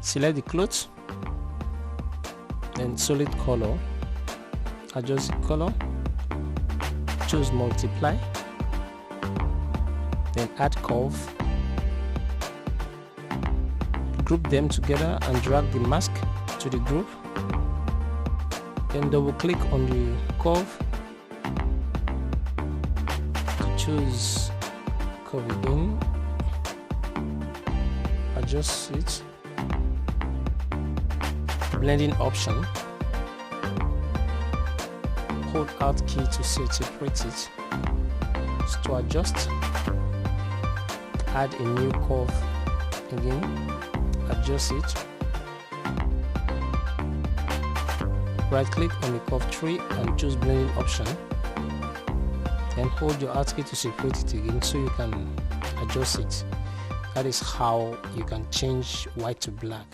select the cloth, then solid color, adjust the color, choose multiply, then add curve, group them together and drag the mask to the group, then double click on the curve to choose curve again, adjust it, blending option, hold Alt key to separate it. So to adjust, add a new curve again, adjust it, right click on the curve tree and choose blending option, then hold your Alt key to separate it again so you can adjust it. That is how you can change white to black.